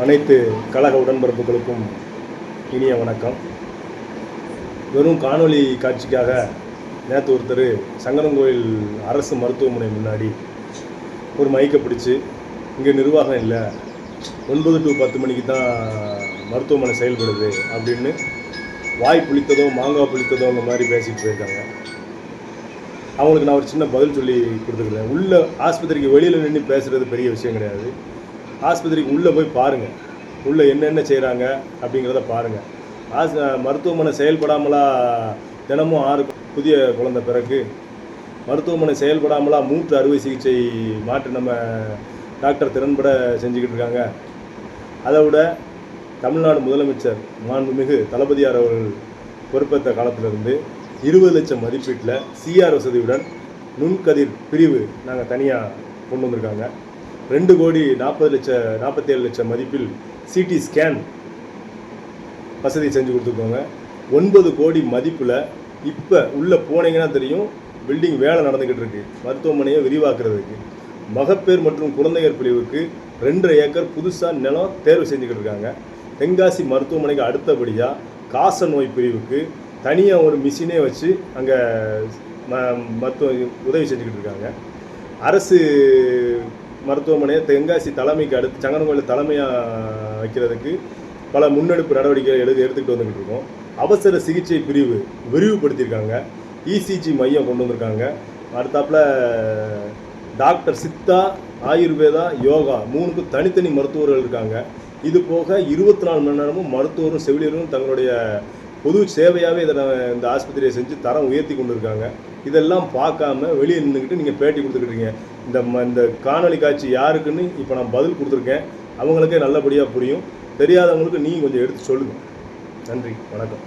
அனைத்து கழக உடன்பிறப்புகளுக்கும் இனிய வணக்கம். வெறும் காணொளி காட்சிக்காக நேற்று ஒருத்தர் சங்கரன்கோயில் அரசு மருத்துவமனை முன்னாடி ஒரு மைக்கை பிடிச்சி இங்கே நிர்வாகம் இல்லை, 9 to 10 மணிக்கு தான் மருத்துவமனை செயல்படுது அப்படின்னு வாய் புளித்ததோ மாங்காய் புளித்ததோங்கிற மாதிரி பேசிகிட்டு போயிருக்காங்க. அவங்களுக்கு நான் ஒரு சின்ன பதில் சொல்லி கொடுத்துருக்கேன். உள்ள ஆஸ்பத்திரிக்கு வெளியில் நின்று பேசுகிறது பெரிய விஷயம் கிடையாது. ஆஸ்பத்திரிக்கு உள்ளே போய் பாருங்கள், உள்ளே என்னென்ன செய்கிறாங்க அப்படிங்கிறத பாருங்கள். மருத்துவமனை செயல்படாமலா தினமும் 6 புதிய குழந்தை பிறகு மருத்துவமனை செயல்படாமலா மூட்டு அறுவை சிகிச்சை மாற்று நம்ம டாக்டர் திறன்பட செஞ்சுக்கிட்டு இருக்காங்க. அதை விட தமிழ்நாடு முதலமைச்சர் மாண்புமிகு தளபதியார் அவர்கள் பொறுப்பேற்ற காலத்திலிருந்து 20 லட்சம் மதிப்பீட்டில் சிஆர் வசதியுடன் நுண்கதிர் பிரிவு நாங்கள் தனியாக கொண்டு வந்திருக்காங்க. 2,47 லட்சம் மதிப்பில் சிடி ஸ்கேன் வசதி செஞ்சு கொடுத்துருக்கோங்க. 9 கோடி மதிப்பில் இப்போ உள்ளே போனீங்கன்னா தெரியும், பில்டிங் வேலை நடந்துக்கிட்டு இருக்குது. மருத்துவமனையை விரிவாக்குறதுக்கு மகப்பேறு மற்றும் குழந்தைகள் பிரிவுக்கு 2.5 ஏக்கர் புதுசாக நிலம் தேர்வு செஞ்சுக்கிட்டு இருக்காங்க. தென்காசி மருத்துவமனைக்கு அடுத்தபடியாக காச நோய் பிரிவுக்கு தனியாக ஒரு மிஷினே வச்சு அங்கே மருத்துவ உதவி செஞ்சுக்கிட்டு இருக்காங்க. அரசு மருத்துவமனையை தென்காசி தலைமைக்கு அடுத்து சங்கரன்கோயில் தலைமையாக வைக்கிறதுக்கு பல முன்னெடுப்பு நடவடிக்கைகள் எடுத்துக்கிட்டு வந்துக்கிட்டு இருக்கோம். அவசர சிகிச்சை பிரிவு விரிவுபடுத்தியிருக்காங்க. இசிஜி மையம் கொண்டு வந்திருக்காங்க. அடுத்தாப்பில் டாக்டர் சித்தா, ஆயுர்வேதா, யோகா 3க்கும் தனித்தனி மருத்துவர்கள் இருக்காங்க. இது போக 24 மணி நேரமும் மருத்துவரும் செவிலியரும் தங்களுடைய பொது சேவையாகவே இந்த ஆஸ்பத்திரியை செஞ்சு தரம் உயர்த்தி கொண்டு இருக்காங்க. இதெல்லாம் பார்க்காம வெளியே நின்றுக்கிட்டு நீங்கள் பேட்டி கொடுத்துக்கிட்டீங்க. இந்த காணொலி காட்சி யாருக்குன்னு இப்போ நான் பதில் கொடுத்துருக்கேன். அவங்களுக்கே நல்லபடியாக புரியும். தெரியாதவங்களுக்கு நீங்கள் கொஞ்சம் எடுத்து சொல்லுங்கள். நன்றி, வணக்கம்.